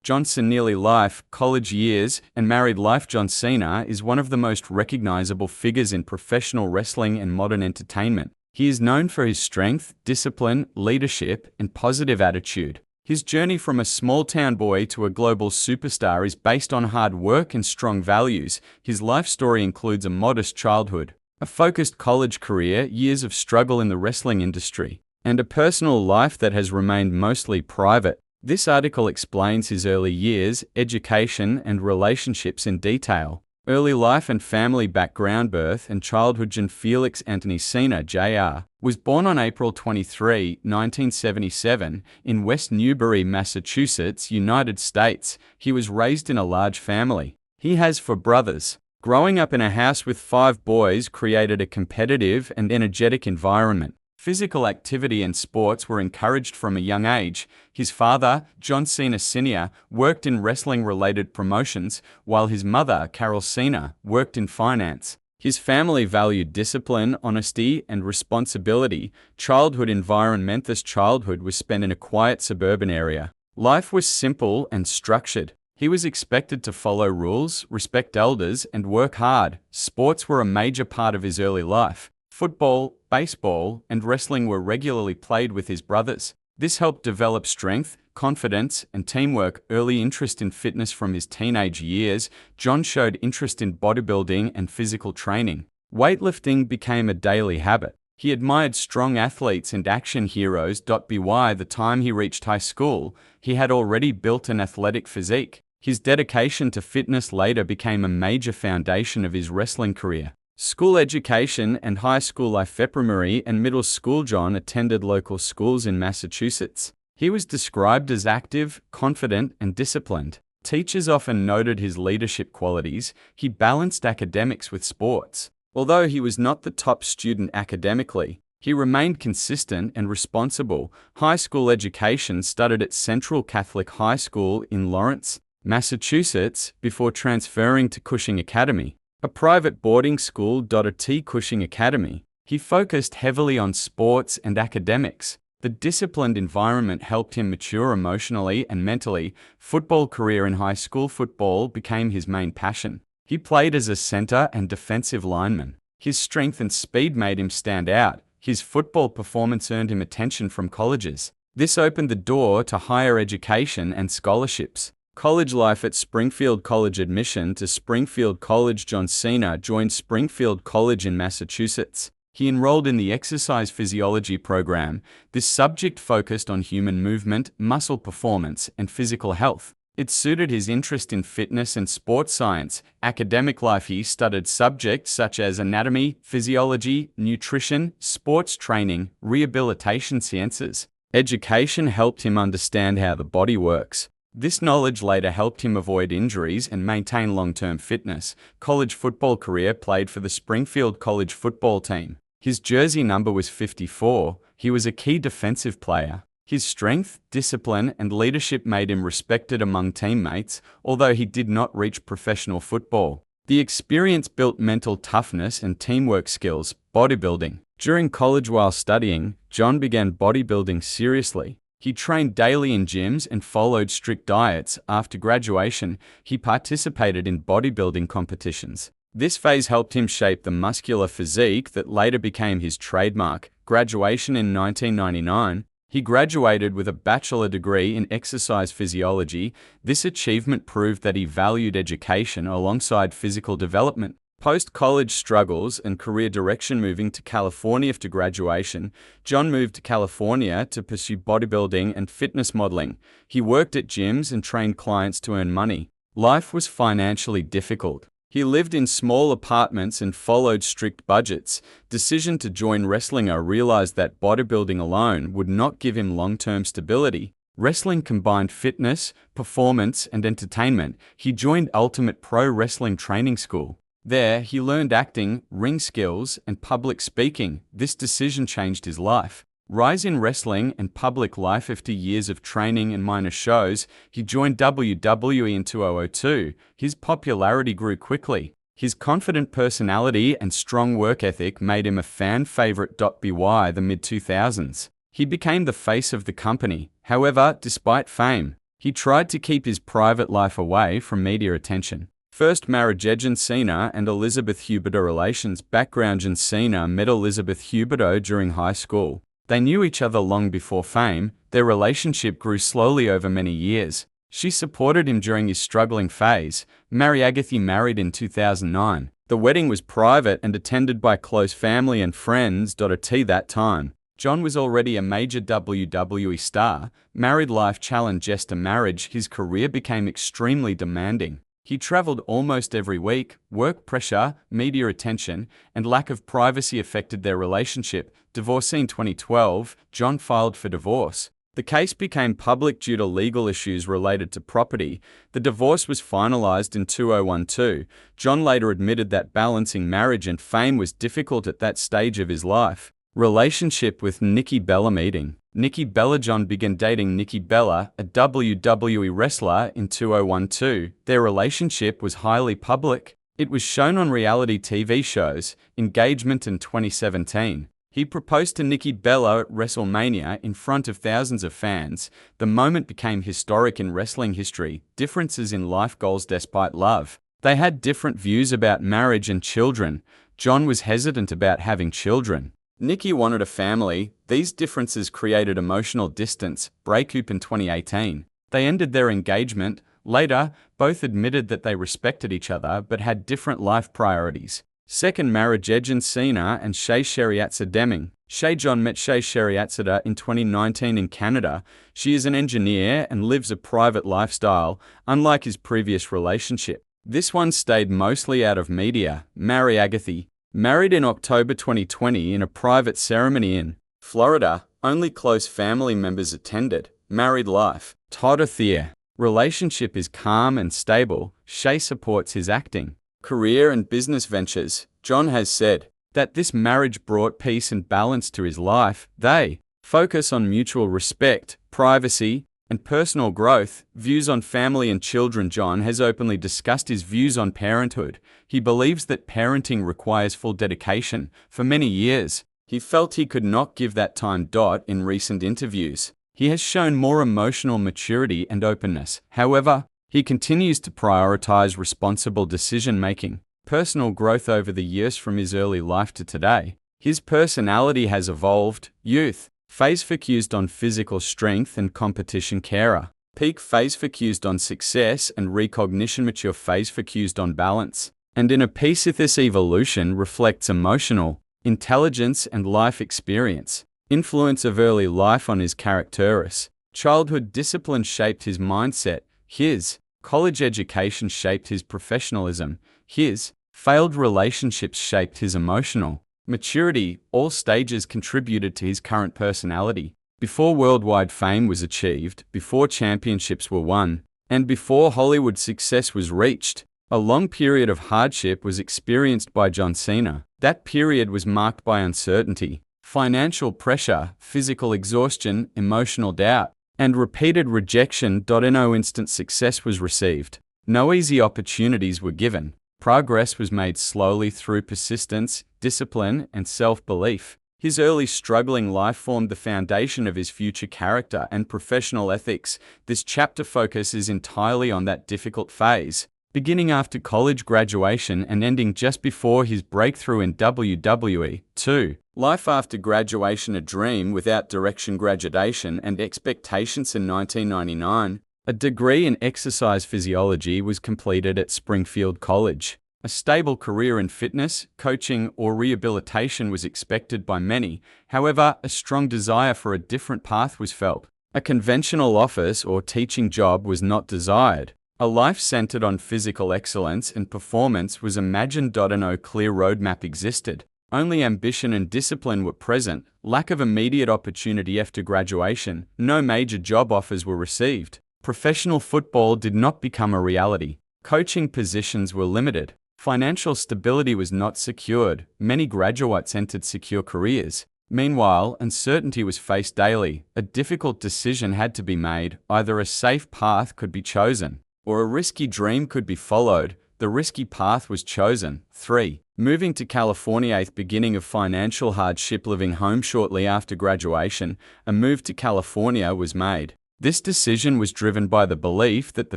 Johnson nearly life, college years, and married life. John Cena is one of the most recognizable figures in professional wrestling and modern entertainment. He is known for his strength, discipline, leadership, and positive attitude. His journey from a small-town boy to a global superstar is based on hard work and strong values. His life story includes a modest childhood, a focused college career, years of struggle in the wrestling industry, and a personal life that has remained mostly private. This article explains his early years, education, and relationships in detail. Early life and family background. Birth and childhood. John Felix Anthony Cena, Jr., was born on April 23, 1977, in West Newbury, Massachusetts, United States. He was raised in a large family. He has 4 brothers. Growing up in a house with 5 boys created a competitive and energetic environment. Physical activity and sports were encouraged from a young age. His father, John Cena Sr., worked in wrestling-related promotions, while his mother, Carol Cena, worked in finance. His family valued discipline, honesty, and responsibility. Childhood environment. This childhood was spent in a quiet suburban area. Life was simple and structured. He was expected to follow rules, respect elders, and work hard. Sports were a major part of his early life. Football, baseball, and wrestling were regularly played with his brothers. This helped develop strength, confidence, and teamwork. Early interest in fitness. From his teenage years, John showed interest in bodybuilding and physical training. Weightlifting became a daily habit. He admired strong athletes and action heroes. By the time he reached high school, he had already built an athletic physique. His dedication to fitness later became a major foundation of his wrestling career. School education and high school life. Primary and middle school. John attended local schools in Massachusetts. He was described as active, confident, and disciplined. Teachers often noted his leadership qualities. He balanced academics with sports. Although he was not the top student academically, he remained consistent and responsible. High school education. Studied at Central Catholic High School in Lawrence, Massachusetts, before transferring to Cushing Academy, a private boarding school. At Cushing Academy, he focused heavily on sports and academics. The disciplined environment helped him mature emotionally and mentally. Football career. In high school, football became his main passion. He played as a center and defensive lineman. His strength and speed made him stand out. His football performance earned him attention from colleges. This opened the door to higher education and scholarships. College life. At Springfield College. Admission to Springfield College. John Cena joined Springfield College in Massachusetts. He enrolled in the exercise physiology program. This subject focused on human movement, muscle performance, and physical health. It suited his interest in fitness and sports science. Academic life. He studied subjects such as anatomy, physiology, nutrition, sports training, rehabilitation sciences. Education helped him understand how the body works. This knowledge later helped him avoid injuries and maintain long-term fitness. College football career. Played for the Springfield College football team. His jersey number was 54. He was a key defensive player. His strength, discipline, and leadership made him respected among teammates, although he did not reach professional football. The experience built mental toughness and teamwork skills. Bodybuilding. During college while studying, John began bodybuilding seriously. He trained daily in gyms and followed strict diets. After graduation, he participated in bodybuilding competitions. This phase helped him shape the muscular physique that later became his trademark. Graduation. In 1999, he graduated with a bachelor degree in exercise physiology. This achievement proved that he valued education alongside physical development. Post-college struggles and career direction. Moving to California. After graduation, John moved to California to pursue bodybuilding and fitness modeling. He worked at gyms and trained clients to earn money. Life was financially difficult. He lived in small apartments and followed strict budgets. Decision to join wrestling. I realized that bodybuilding alone would not give him long-term stability. Wrestling combined fitness, performance, and entertainment. He joined Ultimate Pro Wrestling Training School. There, he learned acting, ring skills, and public speaking. This decision changed his life. Rise in wrestling and public life. After years of training and minor shows, he joined WWE in 2002. His popularity grew quickly. His confident personality and strong work ethic made him a fan favorite. By the mid-2000s, he became the face of the company. However, despite fame, He tried to keep his private life away from media attention. First marriage. John Cena and Elizabeth Huberdeau relations. Background. John Cena met Elizabeth Huberdeau during high school. They knew each other long before fame. Their relationship grew slowly over many years. She supported him during his struggling phase. Mary Agatha married in 2009. The wedding was private and attended by close family and friends. At that time, John was already a major WWE star. Married life. Challenge. After marriage, his career became extremely demanding. He traveled almost every week. Work pressure, media attention, and lack of privacy affected their relationship. Divorce. In 2012, John filed for divorce. The case became public due to legal issues related to property. The divorce was finalized in 2012. John later admitted that balancing marriage and fame was difficult at that stage of his life. Relationship with Nikki Bella. Meeting. Nikki Bella. John began dating Nikki Bella, a WWE wrestler, in 2012. Their relationship was highly public. It was shown on reality TV shows. Engagement. In 2017, he proposed to Nikki Bella at WrestleMania in front of thousands of fans. The moment became historic in wrestling history. Differences in life goals. Despite love, they had different views about marriage and children. John was hesitant about having children. Nikki wanted a family. These differences created emotional distance. Breakup. In 2018, they ended their engagement. Later, both admitted that they respected each other but had different life priorities. Second marriage. John Cena and Shay Sheriatza Deming. Shay. John met Shay Sheriatza in 2019 in Canada. She is an engineer and lives a private lifestyle, unlike his previous relationship. This one stayed mostly out of media. Mary Agatha. Married in October 2020 in a private ceremony in Florida. Only close family members attended. Married life. Todd Athier. Relationship is calm and stable. Shay supports his acting, career and business ventures. John has said that this marriage brought peace and balance to his life. They focus on mutual respect, privacy, and personal growth. Views on family and children. John has openly discussed his views on parenthood. He believes that parenting requires full dedication. For many years, he felt he could not give that time. In recent interviews, he has shown more emotional maturity and openness. However, he continues to prioritize responsible decision-making, personal growth over the years. From his early life to today, his personality has evolved. Youth phase focused on physical strength and competition. Carer peak phase focused on success and recognition. Mature phase focused on balance and inner peace. This evolution reflects emotional intelligence and life experience. Influence of early life on his characteristics. Childhood discipline shaped his mindset. His college education shaped his professionalism. His failed relationships shaped his emotional maturity. All stages contributed to his current personality. Before worldwide fame was achieved, before championships were won, and before Hollywood success was reached, a long period of hardship was experienced by John Cena. That period was marked by uncertainty, financial pressure, physical exhaustion, emotional doubt, and repeated rejection. No instant success was received. No easy opportunities were given. Progress was made slowly through persistence, discipline, and self-belief. His early struggling life formed the foundation of his future character and professional ethics. This chapter focuses entirely on that difficult phase, beginning after college graduation and ending just before his breakthrough in WWE. 2. Life after graduation. A dream without direction. Graduation and expectations. In 1999, a degree in exercise physiology was completed at Springfield College. A stable career in fitness, coaching, or rehabilitation was expected by many. However, a strong desire for a different path was felt. A conventional office or teaching job was not desired. A life centered on physical excellence and performance was imagined. No clear roadmap existed. Only ambition and discipline were present. Lack of immediate opportunity after graduation. No major job offers were received. Professional football did not become a reality. Coaching positions were limited. Financial stability was not secured. Many graduates entered secure careers. Meanwhile, uncertainty was faced daily. A difficult decision had to be made. Either a safe path could be chosen, or a risky dream could be followed. The risky path was chosen. 3. Moving to California. 8th beginning of financial hardship. Living home shortly after graduation, a move to California was made. This decision was driven by the belief that the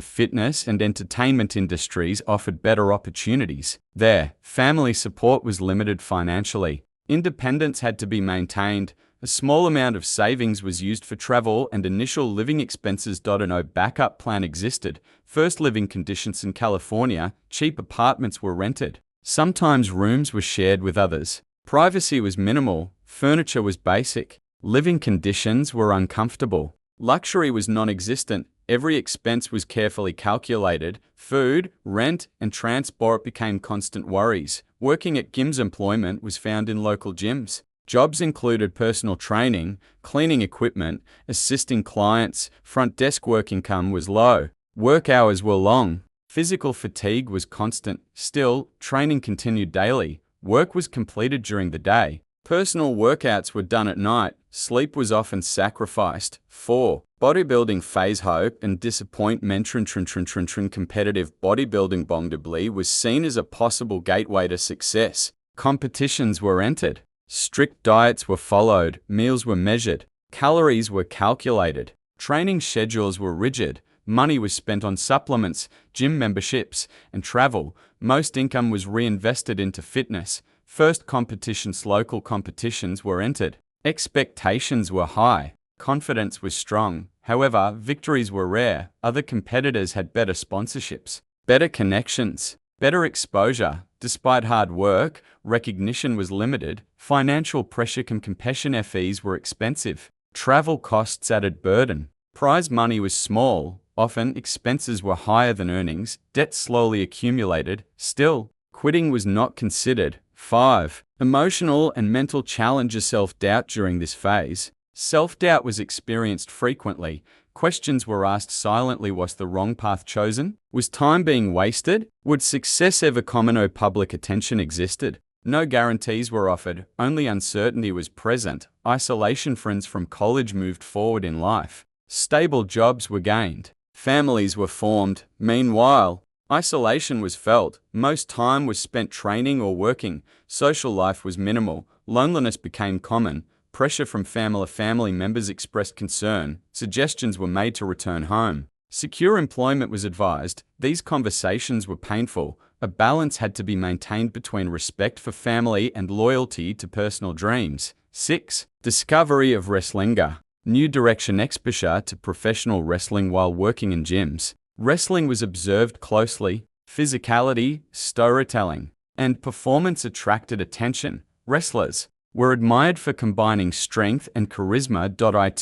fitness and entertainment industries offered better opportunities. There, family support was limited financially. Independence had to be maintained. A small amount of savings was used for travel and initial living expenses. No backup plan existed. First living conditions in California, cheap apartments were rented. Sometimes rooms were shared with others. Privacy was minimal. Furniture was basic. Living conditions were uncomfortable. Luxury was non-existent. Every expense was carefully calculated. Food, rent, and transport became constant worries. Working at gyms. Employment was found in local gyms. Jobs included personal training, cleaning equipment, assisting clients. Front desk work. Income was low. Work hours were long. Physical fatigue was constant. Still, training continued daily. Work was completed during the day. Personal workouts were done at night. Sleep was often sacrificed. 4. Bodybuilding phase. Hope and disappointment. Competitive bodybuilding was seen as a possible gateway to success. Competitions were entered. Strict diets were followed. Meals were measured. Calories were calculated. Training schedules were rigid. Money was spent on supplements, gym memberships, and travel. Most income was reinvested into fitness. First competitions. Local competitions were entered. Expectations were high. Confidence was strong. However, victories were rare. Other competitors had better sponsorships, better connections, better exposure. Despite hard work, recognition was limited. Financial pressure. Competition fees were expensive. Travel costs added burden. Prize money was small. Often, expenses were higher than earnings. Debt slowly accumulated. Still, quitting was not considered. 5. Emotional and mental challenges. Self-doubt. During this phase, self-doubt was experienced frequently. Questions were asked silently. Was the wrong path chosen? Was time being wasted? Would success ever come? No public attention existed. No guarantees were offered. Only uncertainty was present. Isolation. Friends from college moved forward in life. Stable jobs were gained. Families were formed. Meanwhile, isolation was felt. Most time was spent training or working. Social life was minimal. Loneliness became common. Pressure from family members expressed concern. Suggestions were made to return home. Secure employment was advised. These conversations were painful. A balance had to be maintained between respect for family and loyalty to personal dreams. 6. Discovery of wrestling. New direction. Exposure to professional wrestling while working in gyms. Wrestling was observed closely. Physicality, storytelling, and performance attracted attention. Wrestlers were admired for combining strength and charisma.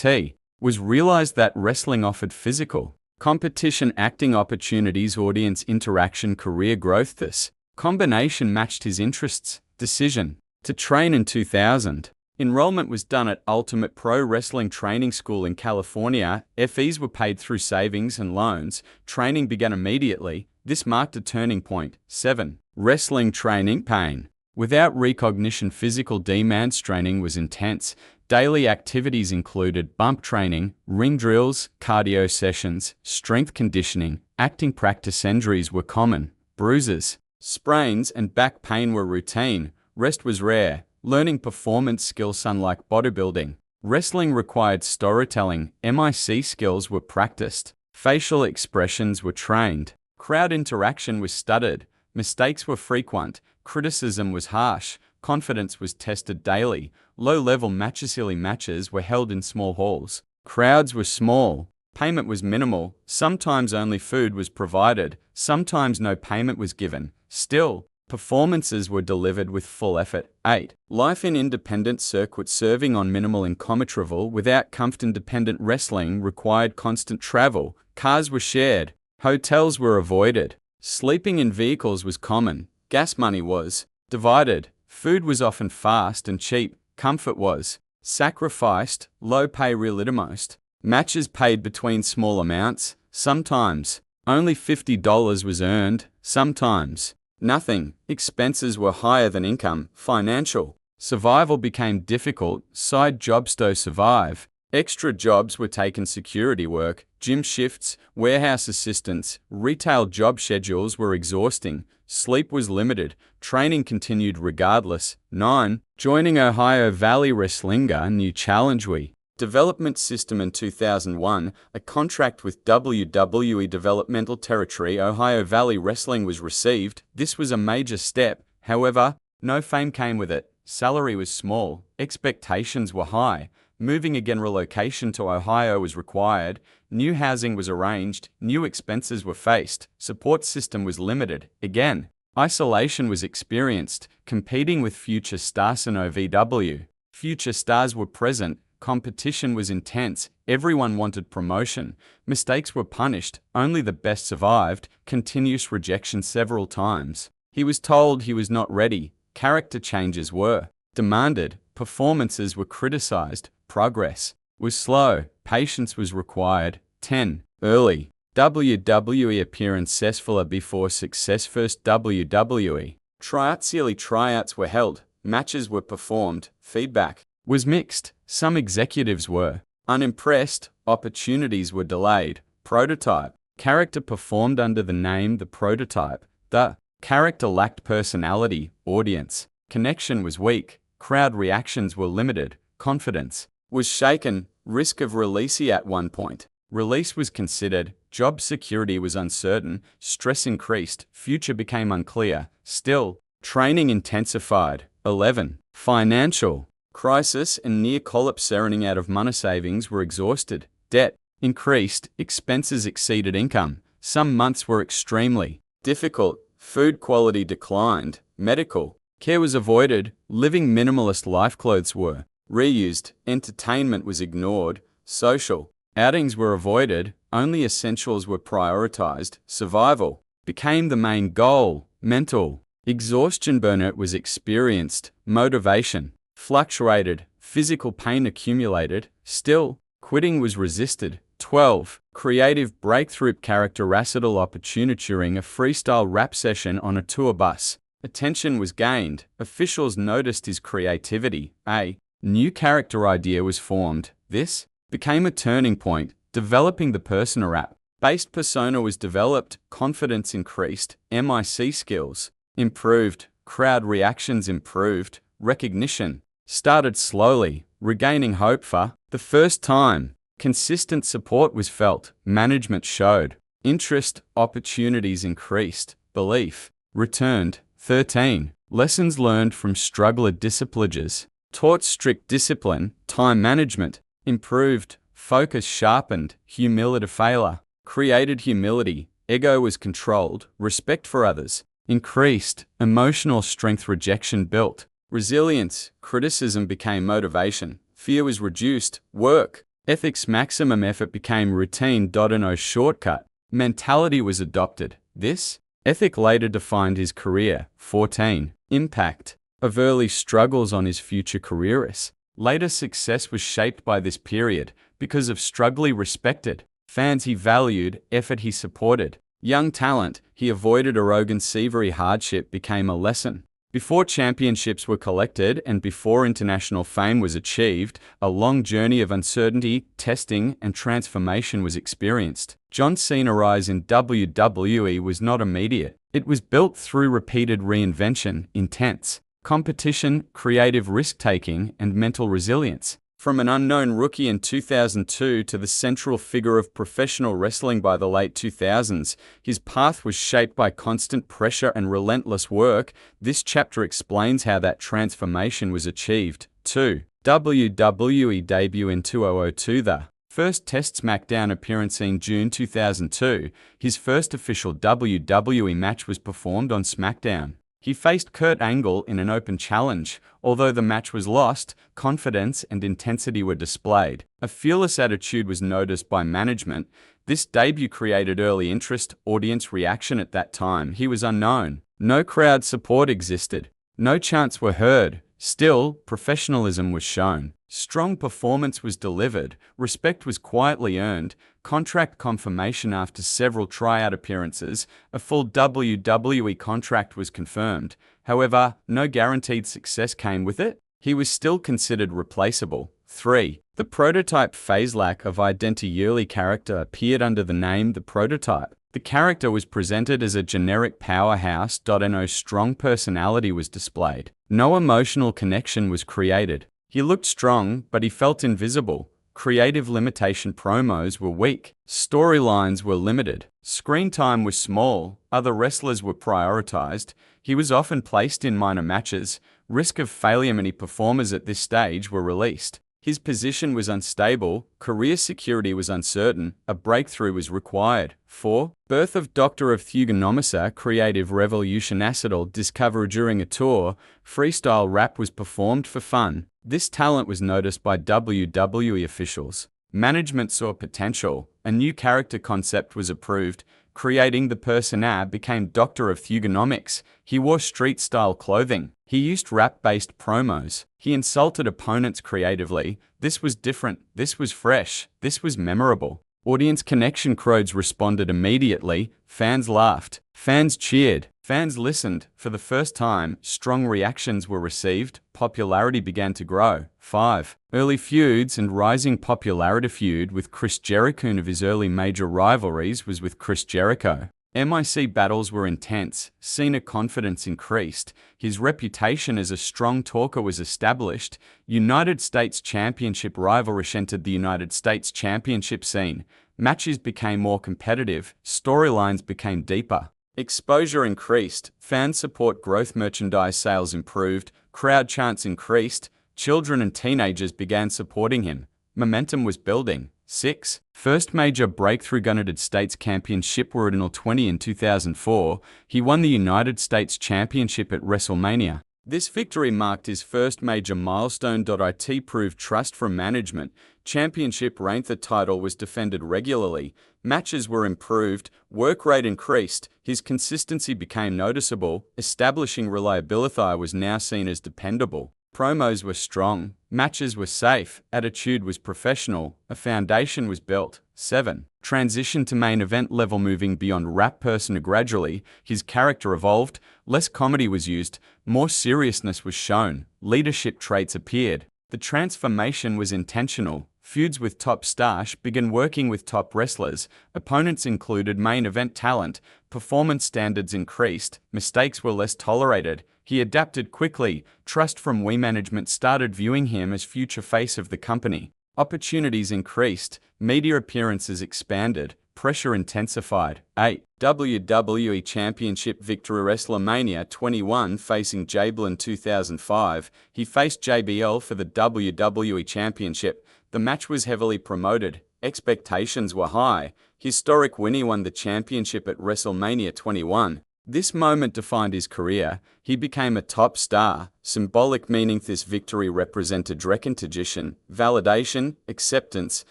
It was realized that wrestling offered physical competition, acting opportunities, audience interaction, career growth. This combination matched his interests. Decision to train. In 2000, enrollment was done at Ultimate Pro Wrestling Training School in California. Fees were paid through savings and loans. Training began immediately. This marked a turning point. 7. Wrestling training. Pain without recognition. Physical demands. Training was intense. Daily activities included bump training, ring drills, cardio sessions, strength conditioning, acting practice. Injuries were common. Bruises, sprains, and back pain were routine. Rest was rare. Learning performance skills. Unlike bodybuilding, wrestling required storytelling. MIC skills were practiced. Facial expressions were trained. Crowd interaction was studied. Mistakes were frequent. Criticism was harsh. Confidence was tested daily. Low-level matches. Silly matches were held in small halls. Crowds were small. Payment was minimal. Sometimes only food was provided. Sometimes no payment was given. Still, performances were delivered with full effort. 8. Life in independent circuit. Serving on minimal income. Travel without comfort. Independent wrestling required constant travel. Cars were shared. Hotels were avoided. Sleeping in vehicles was common. Gas money was divided. Food was often fast and cheap. Comfort was sacrificed. Low pay. Most matches paid between small amounts. Sometimes only $50 was earned. Sometimes nothing. Expenses were higher than income. Financial survival became difficult. Side jobs to survive. Extra jobs were taken. Security work, gym shifts, warehouse assistants, retail job schedules were exhausting. Sleep was limited. Training continued regardless. 9. Joining Ohio Valley Wrestling. New challenge. We Development system in 2001, a contract with WWE Developmental Territory Ohio Valley Wrestling was received. This was a major step. However, no fame came with it. Salary was small. Expectations were high. Moving again, relocation to Ohio was required. New housing was arranged. New expenses were faced. Support system was limited. Again, isolation was experienced. Competing with future stars in OVW. Future stars were present. Competition was intense. Everyone wanted promotion. Mistakes were punished. Only the best survived. Continuous rejection several times. He was told he was not ready. Character changes were demanded. Performances were criticized. Progress was slow. Patience was required. 10. Early WWE appearance successful before success. First WWE tryouts. Yearly tryouts were held. Matches were performed. Feedback was mixed. Some executives were unimpressed. Opportunities were delayed. Prototype character performed under the name The Prototype. The character lacked personality. Audience connection was weak. Crowd reactions were limited. Confidence was shaken. Risk of release at one point. Release was considered. Job security was uncertain. Stress increased. Future became unclear. Still, training intensified. 11. Financial crisis and near collapse. Running out of money. Savings were exhausted. Debt increased. Expenses exceeded income. Some months were extremely difficult. Food quality declined. Medical care was avoided. Living minimalist life. Clothes were reused. Entertainment was ignored. Social outings were avoided. Only essentials were prioritized. Survival became the main goal. Mental exhaustion. Burnout was experienced. Motivation fluctuated. Physical pain accumulated. Still, quitting was resisted. 12. Creative breakthrough. Character recital opportunity during a freestyle rap session on a tour bus. Attention was gained. Officials noticed his creativity. A new character idea was formed. This became a turning point. Developing the persona rap based persona was developed. Confidence increased. MIC skills improved. Crowd reactions improved. Recognition started slowly. Regaining hope for the first time. Consistent support was felt. Management showed interest. Opportunities increased. Belief returned. 13. Lessons learned from struggler disciplines. Taught strict discipline. Time management improved. Focus sharpened. Humility failure created humility. Ego was controlled. Respect for others increased. Emotional strength. Rejection built. Resilience. Criticism became motivation. Fear was reduced. Work ethics. Maximum effort became routine. No shortcut mentality was adopted. This ethic later defined his career. 14. Impact of early struggles on his future careers. Later success was shaped by this period. Because of struggle he respected. Fans he valued. Effort he supported. Young talent he avoided. Arrogance. Severe hardship became a lesson. Before championships were collected and before international fame was achieved, a long journey of uncertainty, testing, and transformation was experienced. John Cena's rise in WWE was not immediate. It was built through repeated reinvention, intense competition, creative risk-taking, and mental resilience. From an unknown rookie in 2002 to the central figure of professional wrestling by the late 2000s, his path was shaped by constant pressure and relentless work. This chapter explains how that transformation was achieved. 2. WWE debut in 2002. The first Test SmackDown appearance in June 2002. His first official WWE match was performed on SmackDown. He faced Kurt Angle in an open challenge. Although the match was lost, confidence and intensity were displayed. A fearless attitude was noticed by management. This debut created early interest, audience reaction at that time. He was unknown. No crowd support existed. No chants were heard. Still, professionalism was shown. Strong performance was delivered. Respect was quietly earned. Contract confirmation after several tryout appearances. A full WWE contract was confirmed. However, no guaranteed success came with it. He was still considered replaceable. 3. The prototype phase. Lack of identity. Yearly character appeared under the name The Prototype. The character was presented as a generic powerhouse. No strong personality was displayed. No emotional connection was created. He looked strong, but he felt invisible. Creative limitation promos were weak. Storylines were limited. Screen time was small. Other wrestlers were prioritized. He was often placed in minor matches. Risk of failure. Many performers at this stage were released. His position was unstable, career security was uncertain, a breakthrough was required. 4. Birth of Doctor of Thugonomisa. Creative revolution. Accidental discovery. During a tour, freestyle rap was performed for fun. This talent was noticed by WWE officials. Management saw potential. A new character concept was approved. Creating the persona became Doctor of Thugonomics. He wore street-style clothing. He used rap-based promos. He insulted opponents creatively. This was different. This was fresh. This was memorable. Audience connection. Crowds responded immediately. Fans laughed. Fans cheered. Fans listened. For the first time, strong reactions were received. Popularity began to grow. 5. Early feuds and rising popularity. Feud with Chris Jericho. One of his early major rivalries was with Chris Jericho. MIC battles were intense. Cena confidence increased. His reputation as a strong talker was established. United States Championship rivalry entered the United States Championship scene. Matches became more competitive. Storylines became deeper. Exposure increased. Fan support growth. Merchandise sales improved. Crowd chants increased. Children and teenagers began supporting him. Momentum was building. 6. First major breakthrough. United States Championship. Original 20 in 2004. He won the United States Championship at WrestleMania. This victory marked his first major milestone. It proved trust from management. Championship reign. The title was defended regularly. Matches were improved. Work rate increased. His consistency became noticeable. Establishing reliability. Was now seen as dependable. Promos were strong. Matches were safe. Attitude was professional. A foundation was built. 7. Transition to main event level. Moving beyond rap persona. Gradually, his character evolved. Less comedy was used. More seriousness was shown. Leadership traits appeared. The transformation was intentional. Feuds with top stars. Began working with top wrestlers. Opponents included main event talent. Performance standards increased. Mistakes were less tolerated. He adapted quickly. Trust from Wii management started viewing him as future face of the company. Opportunities increased. Media appearances expanded. Pressure intensified. 8. WWE Championship victory. WrestleMania 21 facing JBL. 2005. He faced JBL for the WWE Championship. The match was heavily promoted. Expectations were high. Historic win. He won the championship at WrestleMania 21. This moment defined his career. He became a top star. Symbolic meaning. This victory represented recognition, validation, acceptance.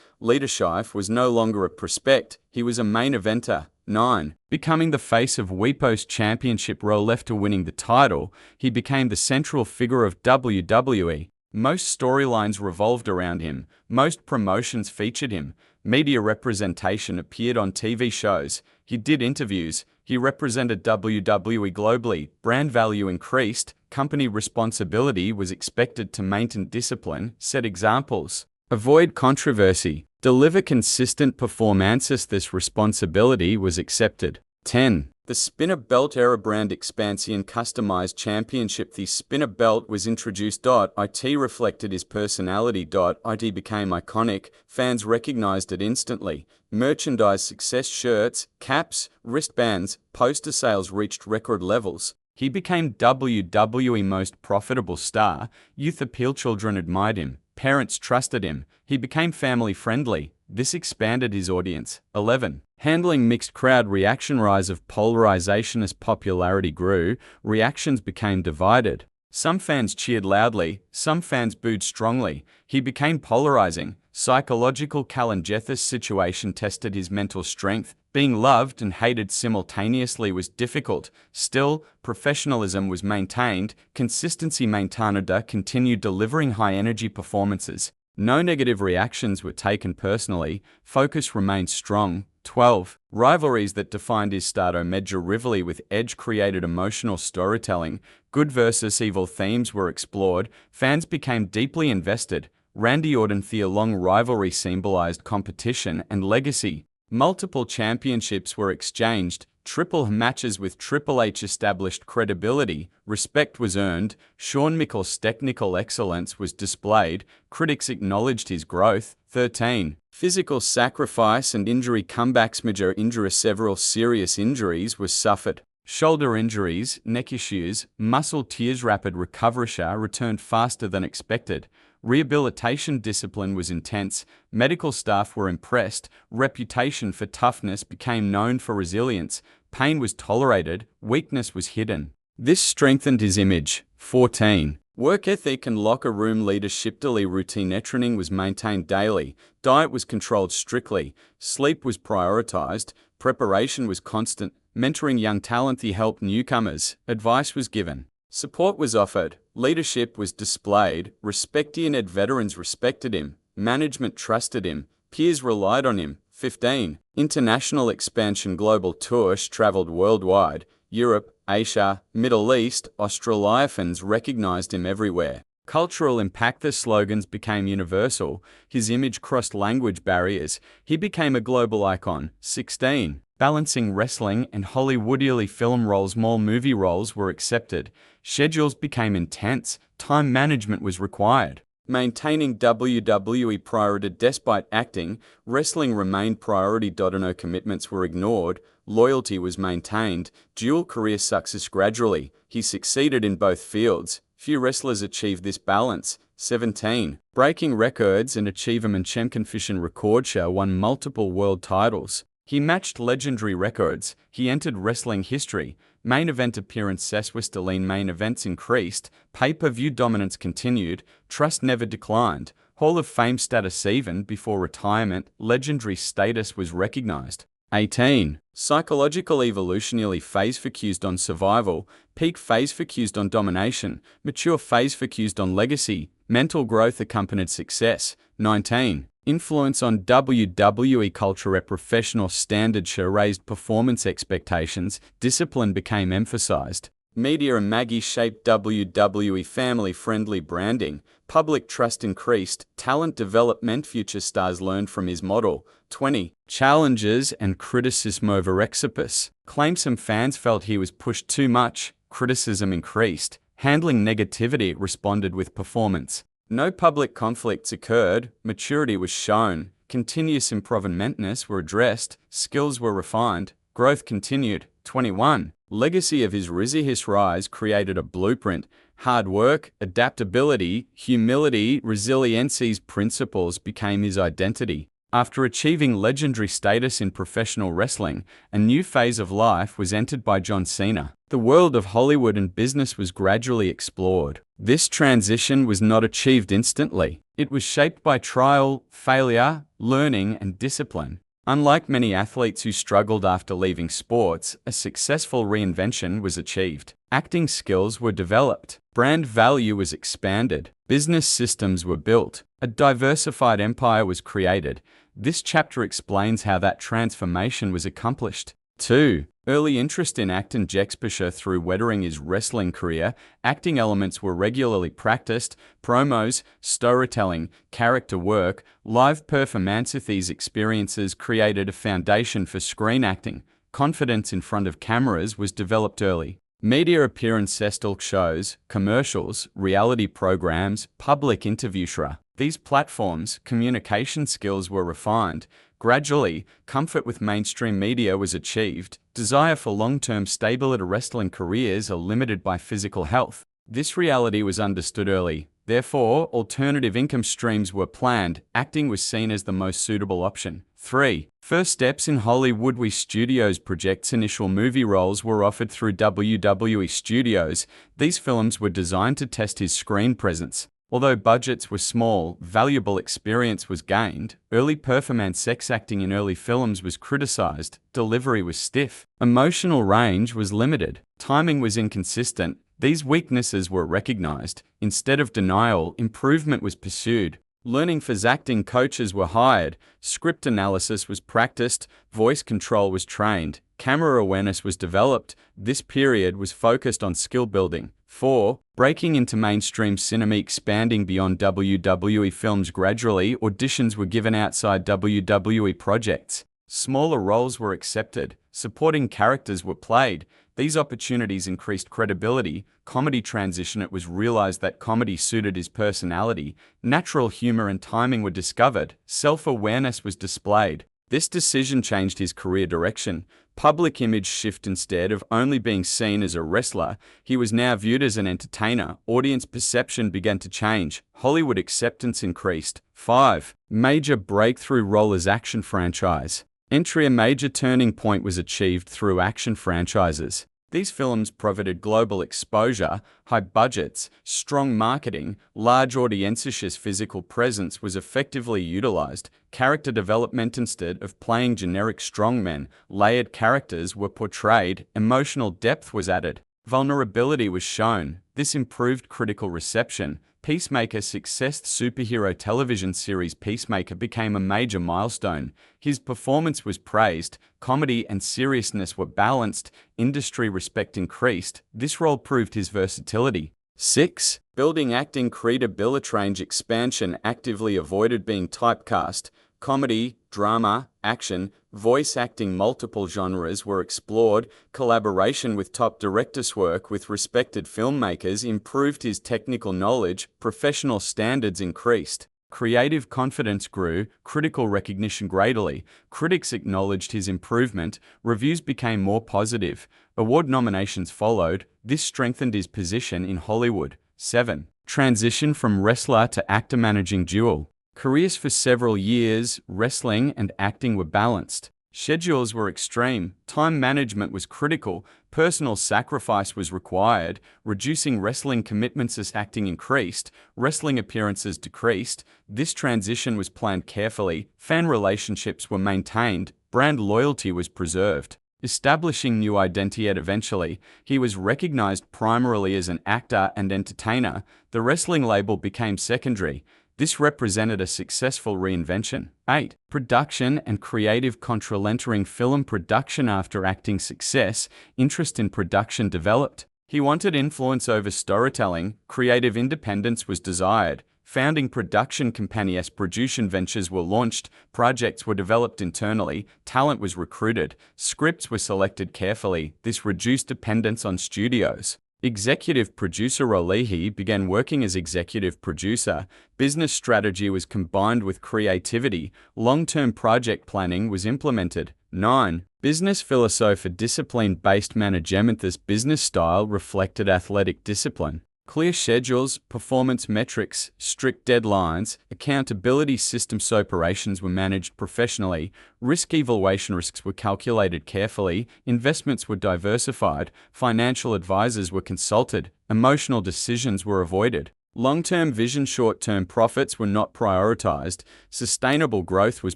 Leadership was no longer a prospect. He was a main eventer. 9. Becoming the face of WePost Championship role. After winning the title, he became the central figure of WWE. Most storylines revolved around him. Most promotions featured him. Media representation. Appeared on TV shows. He did interviews. He represented WWE globally. Brand value increased. Company responsibility was expected to maintain discipline. Set examples. Avoid controversy. Deliver consistent performances. This responsibility was accepted. 10. The Spinner Belt era. Brand expansion. Customized championship. The Spinner Belt was introduced. It reflected his personality. It became iconic. Fans recognized it instantly. Merchandise success. Shirts, caps, wristbands, poster sales reached record levels. He became WWE most profitable star. Youth appeal. Children admired him. Parents trusted him. He became family friendly. This expanded his audience. 11. Handling mixed crowd reaction. Rise of polarization. As popularity grew, reactions became divided. Some fans cheered loudly, some fans booed strongly. He became polarizing. Psychological. Kalanjeth's situation tested his mental strength. Being loved and hated simultaneously was difficult. Still, professionalism was maintained. Consistency maintained. Continued delivering high-energy performances. No negative reactions were taken personally. Focus remained strong. 12. Rivalries that defined his stardom. Major rivalry with Edge created emotional storytelling. Good versus evil themes were explored. Fans became deeply invested. Randy Orton. The long rivalry symbolized competition and legacy. Multiple championships were exchanged. Triple matches with Triple H established credibility, respect was earned, Shawn Michaels' technical excellence was displayed, critics acknowledged his growth. 13. Physical sacrifice and injury comebacks. Major injury. Several serious injuries were suffered. Shoulder injuries, neck issues, muscle tears. Rapid recovery. Returned faster than expected. Rehabilitation discipline was intense, medical staff were impressed, reputation for toughness became known for resilience, pain was tolerated, weakness was hidden. This strengthened his image. 14. Work ethic and locker room leadership. Daily routine training was maintained daily, diet was controlled strictly, sleep was prioritized, preparation was constant, mentoring young talent. He helped newcomers, advice was given. Support was offered, leadership was displayed, respected veterans respected him, management trusted him, peers relied on him. 15. International expansion. Global tours traveled worldwide, Europe, Asia, Middle East, Australia. Fans recognized him everywhere. Cultural impact. The slogans became universal, his image crossed language barriers, he became a global icon. 16. Balancing wrestling and Hollywood. Early film roles. More movie roles were accepted. Schedules became intense. Time management was required. Maintaining WWE priority. Despite acting, wrestling remained priority. No commitments were ignored. Loyalty was maintained. Dual career success. Gradually, he succeeded in both fields. Few wrestlers achieved this balance. 17. Breaking records and achievement. Championship record. Won multiple world titles. He matched legendary records. He entered wrestling history. Main event appearance. Sesquisteline. Main events increased. Pay-per-view dominance continued. Trust never declined. Hall of Fame status. Even before retirement, legendary status was recognized. 18. Psychological evolution. Early phase focused on survival. Peak phase focused on domination. Mature phase focused on legacy. Mental growth accompanied success. 19. Influence on WWE culture. Professional standards raised performance expectations. Discipline became emphasized. Media and Maggie shaped WWE family-friendly branding. Public trust increased. Talent development. Future stars learned from his model. 20. Challenges and criticism over Exopus. Claim some fans felt he was pushed too much. Criticism increased. Handling negativity. Responded with performance. No public conflicts occurred, maturity was shown, continuous improvements were addressed, skills were refined, growth continued. 21. Legacy of his rise created a blueprint. Hard work, adaptability, humility, resilience. These principles became his identity. After achieving legendary status in professional wrestling, a new phase of life was entered by John Cena. The world of Hollywood and business was gradually explored. This transition was not achieved instantly. It was shaped by trial, failure, learning, and discipline. Unlike many athletes who struggled after leaving sports, a successful reinvention was achieved. Acting skills were developed. Brand value was expanded. Business systems were built. A diversified empire was created. This chapter explains how that transformation was accomplished. 2. Early interest in act and exposure through weathering his wrestling career. Acting elements were regularly practiced. Promos, storytelling, character work, live performance. These experiences created a foundation for screen acting. Confidence in front of cameras was developed early. Media appearances, talk shows, commercials, reality programs, public interviews. These platforms, communication skills were refined. Gradually, comfort with mainstream media was achieved. Desire for long-term stability. Wrestling careers are limited by physical health. This reality was understood early. Therefore, alternative income streams were planned. Acting was seen as the most suitable option. 3. First steps in Hollywood. Studios projects. Initial movie roles were offered through WWE Studios. These films were designed to test his screen presence. Although budgets were small, valuable experience was gained. Early performance. Sex acting in early films was criticized. Delivery was stiff. Emotional range was limited. Timing was inconsistent. These weaknesses were recognized. Instead of denial, improvement was pursued. Learning for acting coaches were hired. Script analysis was practiced. Voice control was trained. Camera awareness was developed. This period was focused on skill building. 4. Breaking into mainstream cinema. Expanding beyond WWE films. Gradually, auditions were given outside WWE projects. Smaller roles were accepted, supporting characters were played. These opportunities increased credibility. Comedy transition. It was realized that comedy suited his personality. Natural humor and timing were discovered. Self-awareness was displayed. This decision changed his career direction. Public image shift. Instead of only being seen as a wrestler, he was now viewed as an entertainer. Audience perception began to change. Hollywood acceptance increased. 5. Major breakthrough role as action franchise. Entry. A major turning point was achieved through action franchises. These films provided global exposure, high budgets, strong marketing, large audiences. His physical presence was effectively utilized. Character development. Instead of playing generic strongmen, layered characters were portrayed. Emotional depth was added. Vulnerability was shown. This improved critical reception. Peacemaker success. Superhero television series Peacemaker became a major milestone. His performance was praised. Comedy and seriousness were balanced. Industry respect increased. This role proved his versatility. 6. Building acting credibility. Expansion. Actively avoided being typecast. Comedy, drama, action, voice acting. Multiple genres were explored. Collaboration with top directors. Work with respected filmmakers improved his technical knowledge. Professional standards increased. Creative confidence grew. Critical recognition greatly. Critics acknowledged his improvement. Reviews became more positive. Award nominations followed. This strengthened his position in Hollywood. 7. Transition from wrestler to actor. Managing dual careers. For several years, wrestling and acting were balanced. Schedules were extreme. Time management was critical. Personal sacrifice was required. Reducing wrestling commitments as acting increased. Wrestling appearances decreased. This transition was planned carefully. Fan relationships were maintained. Brand loyalty was preserved. Establishing new identity. Yet eventually, he was recognized primarily as an actor and entertainer. The wrestling label became secondary. This represented a successful reinvention. 8. Production and creative control. Entering film production. After acting success, interest in production developed. He wanted influence over storytelling. Creative independence was desired. Founding production companies. Production ventures were launched. Projects were developed internally. Talent was recruited. Scripts were selected carefully. This reduced dependence on studios. Executive producer. He began working as executive producer. Business strategy was combined with creativity. Long-term project planning was implemented. 9. Business philosophy. Discipline-based management. This business style reflected athletic discipline. Clear schedules, performance metrics, strict deadlines, accountability systems. Operations were managed professionally. Risk evaluation. Risks were calculated carefully. Investments were diversified. Financial advisors were consulted. Emotional decisions were avoided. Long-term vision. Short-term profits were not prioritized. Sustainable growth was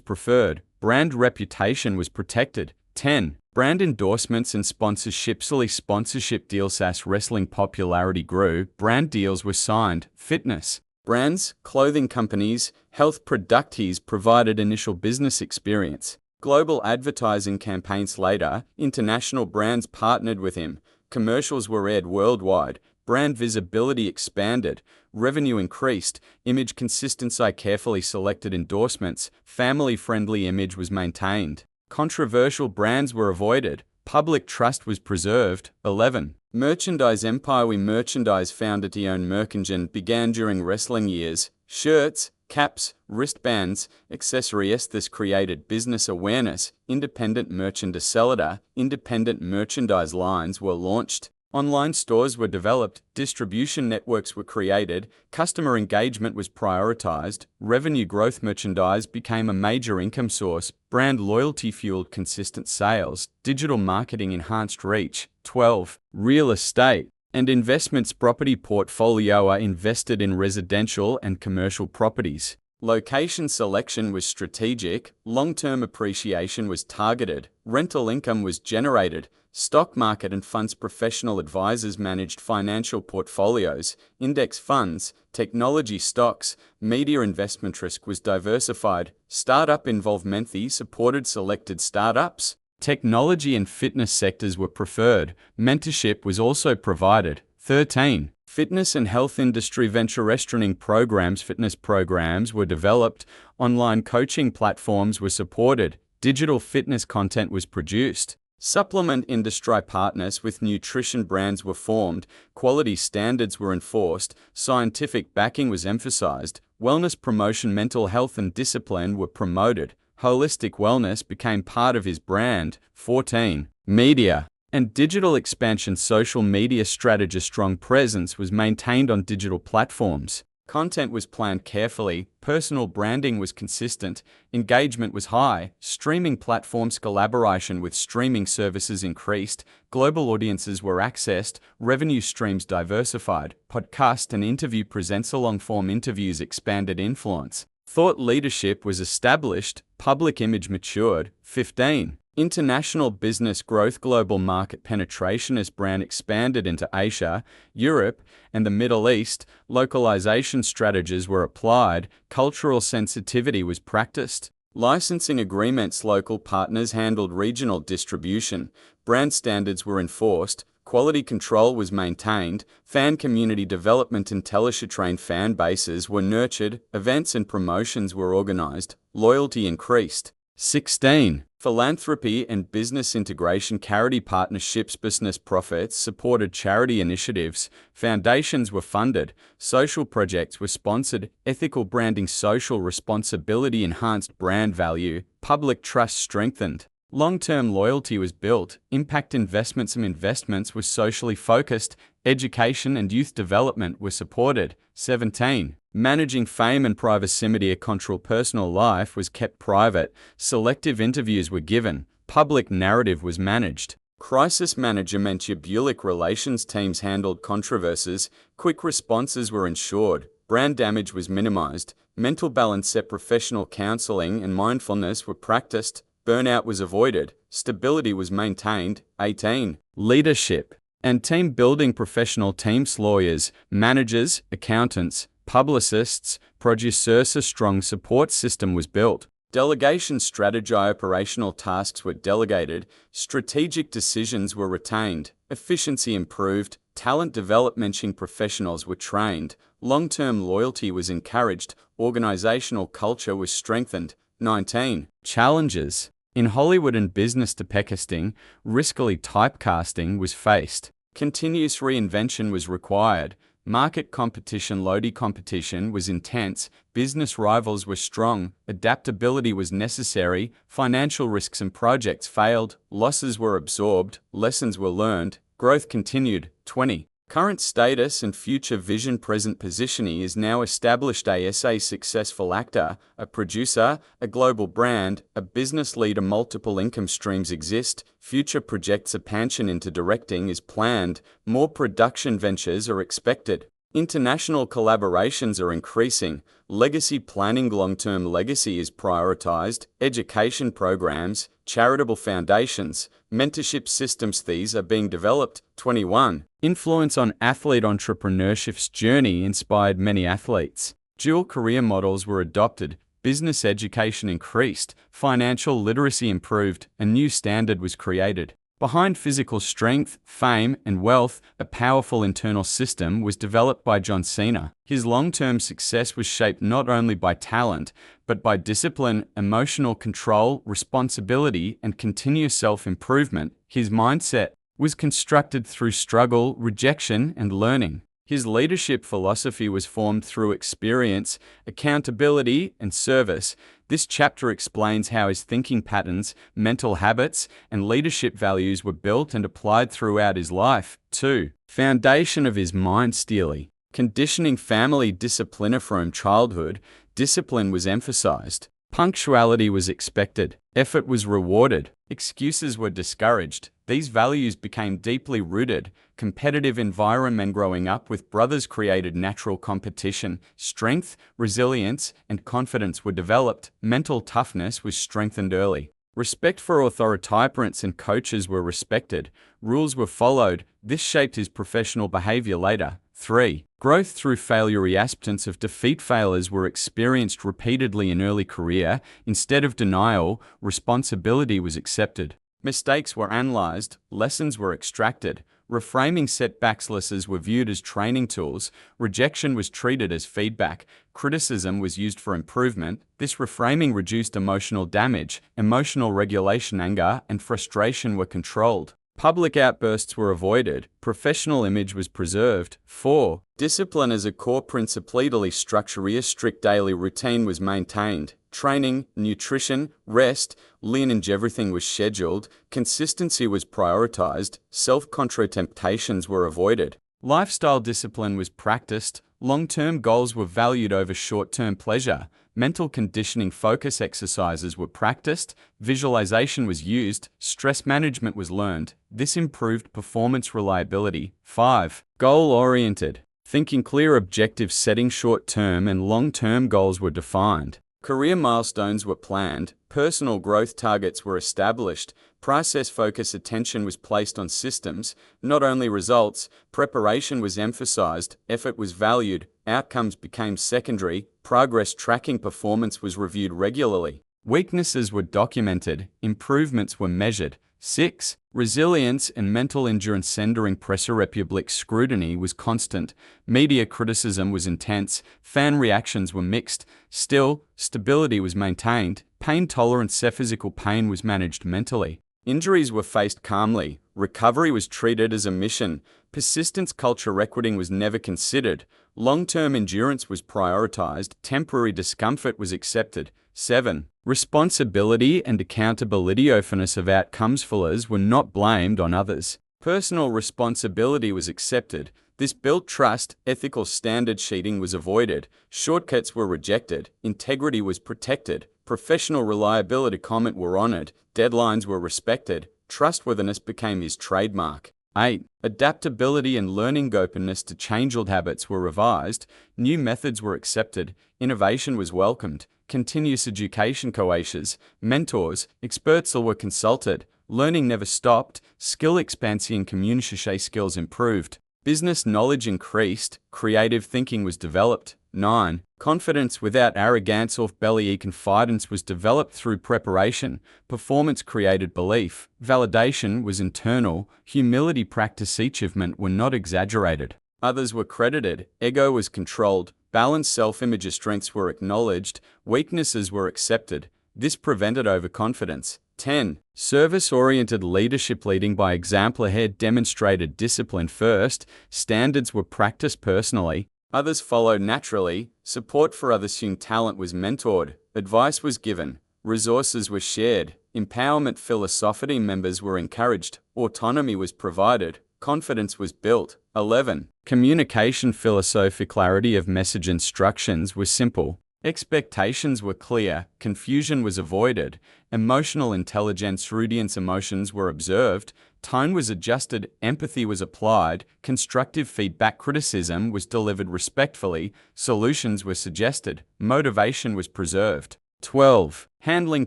preferred. Brand reputation was protected. 10. Brand endorsements and sponsorships. Sponsorship deals. As wrestling popularity grew, brand deals were signed. Fitness brands, clothing companies, health products provided initial business experience. Global advertising campaigns. Later, international brands partnered with him. Commercials were aired worldwide. Brand visibility expanded. Revenue increased. Image consistency. Carefully selected endorsements. Family-friendly image was maintained. Controversial brands were avoided. Public trust was preserved. 11. Merchandise empire. Merchandise founded to own merchandise began during wrestling years. Shirts, caps, wristbands, accessories. This created business awareness. Independent merchandise seller. Independent merchandise lines were launched. Online stores were developed, distribution networks were created, customer engagement was prioritized, revenue growth. Merchandise became a major income source, brand loyalty fueled consistent sales, digital marketing enhanced reach. 12. Real estate and investments. Property portfolio are invested in residential and commercial properties. Location selection was strategic, long-term appreciation was targeted, rental income was generated. Stock market and funds. Professional advisors managed financial portfolios, index funds, technology stocks. Media investment. Risk was diversified. Startup involvement. Supported selected startups. Technology and fitness sectors were preferred. Mentorship was also provided. 13. Fitness and health industry venture. Restaurant programs. Fitness programs were developed. Online coaching platforms were supported. Digital fitness content was produced. Supplement industry partners with nutrition brands were formed, quality standards were enforced, scientific backing was emphasized, wellness promotion, mental health and discipline were promoted. Holistic wellness became part of his brand. 14. Media and digital expansion. Social media strategy. Strong presence was maintained on digital platforms. Content was planned carefully, personal branding was consistent, engagement was high, streaming platforms collaboration with streaming services increased, global audiences were accessed, revenue streams diversified, podcast and interview presents, long-form interviews expanded influence. Thought leadership was established, public image matured. 15. International business growth. Global market penetration as brand expanded into Asia, Europe, and the Middle East. Localization strategies were applied, cultural sensitivity was practiced. Licensing agreements. Local partners handled regional distribution, brand standards were enforced, quality control was maintained, fan community development. Intelligent fan bases were nurtured, events and promotions were organized, loyalty increased. 16. Philanthropy and business integration. Charity partnerships. Business profits supported charity initiatives, foundations were funded, social projects were sponsored, ethical branding. Social responsibility enhanced brand value, public trust strengthened. Long-term loyalty was built, impact investments and investments were socially focused, education and youth development were supported. 17. Managing fame and privacy. Control. Personal life was kept private, selective interviews were given, public narrative was managed. Crisis management. Public relations teams handled controversies, quick responses were ensured, brand damage was minimized, mental balance. Professional counseling and mindfulness were practiced, burnout was avoided, stability was maintained. 18. Leadership and team building. Professional teams. Lawyers, managers, accountants, publicists, producers. A strong support system was built. Delegation strategy. Operational tasks were delegated, strategic decisions were retained, efficiency improved, talent development. Professionals were trained, long-term loyalty was encouraged, organizational culture was strengthened. 19. Challenges. In Hollywood and business. Typecasting, riskily typecasting was faced. Continuous reinvention was required. Market competition. Loaded competition was intense, business rivals were strong, adaptability was necessary, financial risks and projects failed, losses were absorbed, lessons were learned, growth continued. 20. Current status and future vision. Present positioning is now established as a successful actor, a producer, a global brand, a business leader. Multiple income streams exist. Future projects. Expansion into directing is planned. More production ventures are expected. International collaborations are increasing. Legacy planning. Long-term legacy is prioritized. Education programs, charitable foundations, mentorship systems. These are being developed. 21. Influence on athlete. Entrepreneurship's journey inspired many athletes. Dual career models were adopted. Business education increased. Financial literacy improved. A new standard was created. Behind physical strength, fame, and wealth, a powerful internal system was developed by John Cena. His long-term success was shaped not only by talent, but by discipline, emotional control, responsibility, and continuous self-improvement. His mindset was constructed through struggle, rejection, and learning. His leadership philosophy was formed through experience, accountability, and service. This chapter explains how his thinking patterns, mental habits, and leadership values were built and applied throughout his life. 2. Foundation of his mind. Steely conditioning. Family discipline. From childhood, discipline was emphasized. Punctuality was expected. Effort was rewarded. Excuses were discouraged. These values became deeply rooted. Competitive environment. Growing up with brothers created natural competition. Strength, resilience, and confidence were developed. Mental toughness was strengthened early. Respect for authority. Parents and coaches were respected. Rules were followed. This shaped his professional behavior later. 3. Growth through failure. Acceptance of defeat. Failures were experienced repeatedly in early career. Instead of denial, responsibility was accepted. Mistakes were analyzed, lessons were extracted, Reframing setbacks lessons were viewed as training tools, rejection was treated as feedback, criticism was used for improvement. This reframing reduced emotional damage, emotional regulation, anger, and frustration were controlled. Public outbursts were avoided, professional image was preserved. 4. Discipline as a core principle. Legally structure. A strict daily routine was maintained. Training, nutrition, rest, everything was scheduled. Consistency was prioritized. Self-control temptations were avoided. Lifestyle discipline was practiced. Long-term goals were valued over short-term pleasure. Mental conditioning focus exercises were practiced, visualization was used, stress management was learned. This improved performance reliability. 5. Goal-oriented. Thinking clear objective setting. Short-term and long-term goals were defined. Career milestones were planned, personal growth targets were established, process-focused attention was placed on systems, not only results. Preparation was emphasized, effort was valued, outcomes became secondary, progress tracking. Performance was reviewed regularly. Weaknesses were documented, improvements were measured. 6. Resilience and mental endurance. During pressure, public scrutiny was constant, media criticism was intense, fan reactions were mixed. Still, stability was maintained, pain tolerance. Physical pain was managed mentally. Injuries were faced calmly, recovery was treated as a mission, persistence culture. Recording was never considered, long-term endurance was prioritized, temporary discomfort was accepted. 7. Responsibility and accountability. Openness of outcomes. Failures were not blamed on others. Personal responsibility was accepted. This built trust. Ethical standard. Cheating was avoided. Shortcuts were rejected. Integrity was protected. Professional reliability. Comment were honored. Deadlines were respected. Trustworthiness became his trademark. 8. Adaptability and learning. Openness to change. Old habits were revised. New methods were accepted. Innovation was welcomed. Continuous education. Coaches, mentors, experts were consulted. Learning never stopped. Skill expansion. Communication skills improved. Business knowledge increased. Creative thinking was developed. 9. Confidence without arrogance. Off-belly confidence was developed through preparation. Performance created belief. Validation was internal. Humility practice. Achievement were not exaggerated. Others were credited. Ego was controlled. Balanced self-image. Strengths were acknowledged. Weaknesses were accepted. This prevented overconfidence. 10. Service-oriented leadership. Leading by example. Ahead demonstrated discipline first. Standards were practiced personally. Others followed naturally. Support for others. Young talent was mentored. Advice was given. Resources were shared. Empowerment. Philosophy. Members were encouraged. Autonomy was provided. Confidence was built. 11. Communication. Philosophy. Clarity of message. Instructions were simple. Expectations were clear. Confusion was avoided. Emotional intelligence. Rudience. Emotions were observed. Tone was adjusted. Empathy was applied. Constructive feedback. Criticism was delivered respectfully. Solutions were suggested. Motivation was preserved. 12. Handling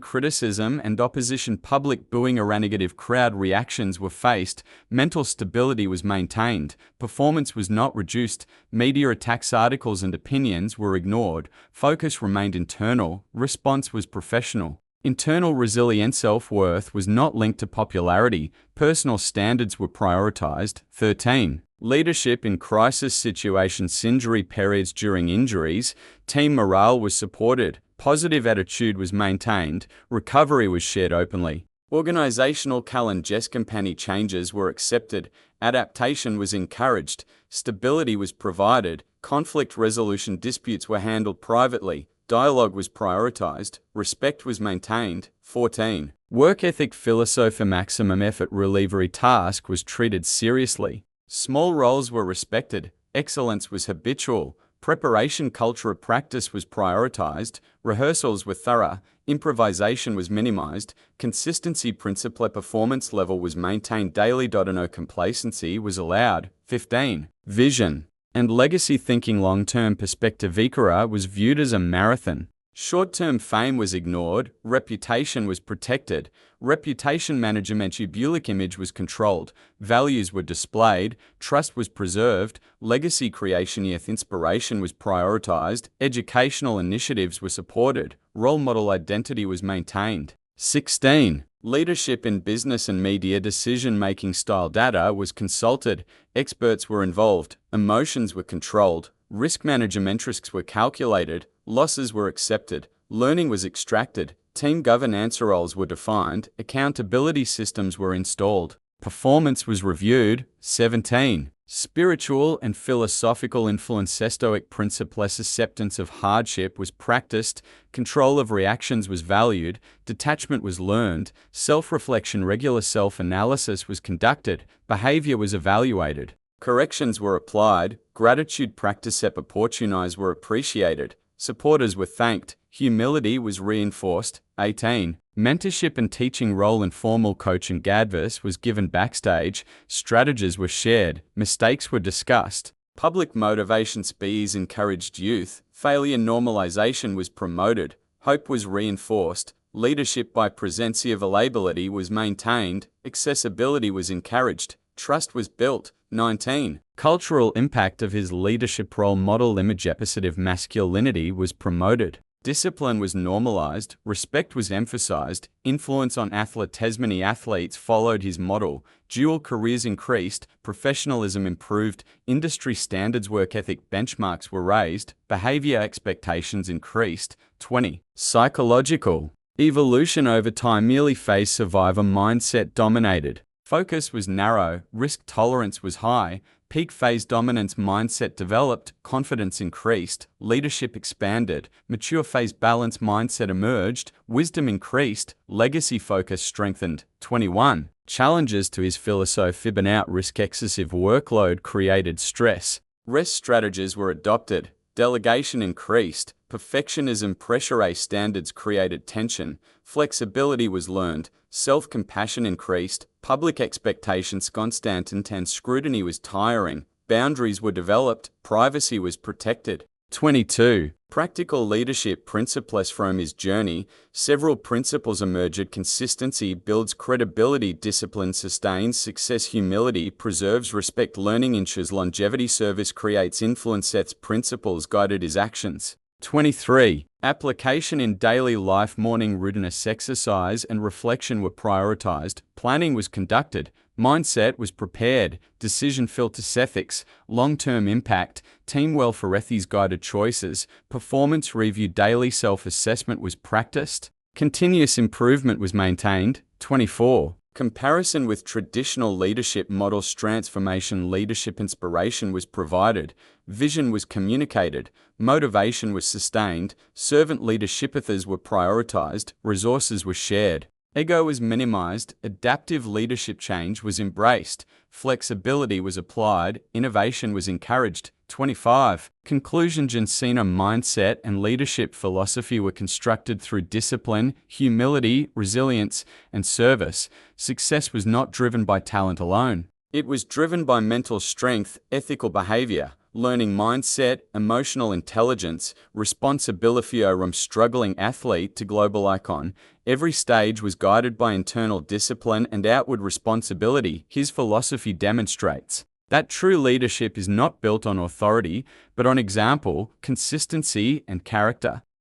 criticism and opposition. Public booing or negative crowd reactions were faced. Mental stability was maintained. Performance was not reduced. Media attacks. Articles and opinions were ignored. Focus remained internal. Response was professional. Internal resilience. Self-worth was not linked to popularity. Personal standards were prioritized. 13. Leadership in crisis situations. Injury periods. During injuries, team morale was supported. Positive attitude was maintained. Recovery was shared openly. Organizational calendar. Company changes were accepted. Adaptation was encouraged. Stability was provided. Conflict resolution. Disputes were handled privately. Dialogue was prioritized. Respect was maintained. 14. Work ethic. Philosophy. Maximum effort. Every task was treated seriously. Small roles were respected. Excellence was habitual. Preparation culture. Of practice was prioritized. Rehearsals were thorough. Improvisation was minimized. Consistency principle. Performance level was maintained daily. No complacency was allowed. 15. Vision and legacy thinking. Long-term perspective. Ikara was viewed as a marathon. Short-term fame was ignored. Reputation was protected. Reputation management. Public image was controlled. Values were displayed. Trust was preserved. Legacy creation. Youth inspiration was prioritized. Educational initiatives were supported. Role model identity was maintained. 16. Leadership in business and media decision-making style data was consulted, experts were involved, emotions were controlled, risk management risks were calculated, losses were accepted, learning was extracted, team governance roles were defined, accountability systems were installed, performance was reviewed. 17. Spiritual and philosophical influence. Stoic principles. Acceptance of hardship was practiced, control of reactions was valued, detachment was learned, self-reflection, regular self-analysis was conducted, behavior was evaluated, corrections were applied, gratitude practice. Opportunities were appreciated, supporters were thanked, humility was reinforced. 18. Mentorship and teaching role. Informal coaching advice was given backstage, strategies were shared, mistakes were discussed, public motivation speeches encouraged youth, failure normalization was promoted, hope was reinforced, leadership by presence. Availability was maintained, accessibility was encouraged, trust was built. 19. Cultural impact of his leadership role model. Image positive masculinity was promoted. Discipline was normalized, respect was emphasized, influence on athletes. Many athletes followed his model, dual careers increased, professionalism improved, industry standards, work ethic benchmarks were raised, behavior expectations increased. 20. Psychological evolution over time. Merely phase survivor mindset dominated. Focus was narrow, risk tolerance was high, peak phase dominance mindset developed, confidence increased, leadership expanded, mature phase balance mindset emerged, wisdom increased, legacy focus strengthened. 21. Challenges to his philosophy. Burnout risk. Excessive workload created stress. Rest strategies were adopted, delegation increased, perfectionism pressure. Standards created tension, flexibility was learned, self-compassion increased, public expectations constant and scrutiny was tiring, boundaries were developed, privacy was protected. 22. Practical leadership principles. From his journey, several principles emerged. Consistency builds credibility, discipline sustains success, humility preserves respect, learning ensures longevity, service creates influence. Sets principles guided his actions. 23. Application in daily life. Morning routine, exercise and reflection were prioritized, planning was conducted, mindset was prepared, decision filters. Ethics, long-term impact, team welfare. Ethics guided choices, performance review. Daily self-assessment was practiced, continuous improvement was maintained. 24. Comparison with traditional leadership models. Transformation leadership. Inspiration was provided, vision was communicated, motivation was sustained, servant leadership. Ethers were prioritized, resources were shared, ego was minimized, adaptive leadership. Change was embraced, flexibility was applied, innovation was encouraged. 25. Conclusion. Cena mindset and leadership philosophy were constructed through discipline, humility, resilience, and service. Success was not driven by talent alone. It was driven by mental strength, ethical behavior, learning mindset, emotional intelligence, responsibility. From struggling athlete to global icon, every stage was guided by internal discipline and outward responsibility. His philosophy demonstrates that true leadership is not built on authority, but on example, consistency, and character.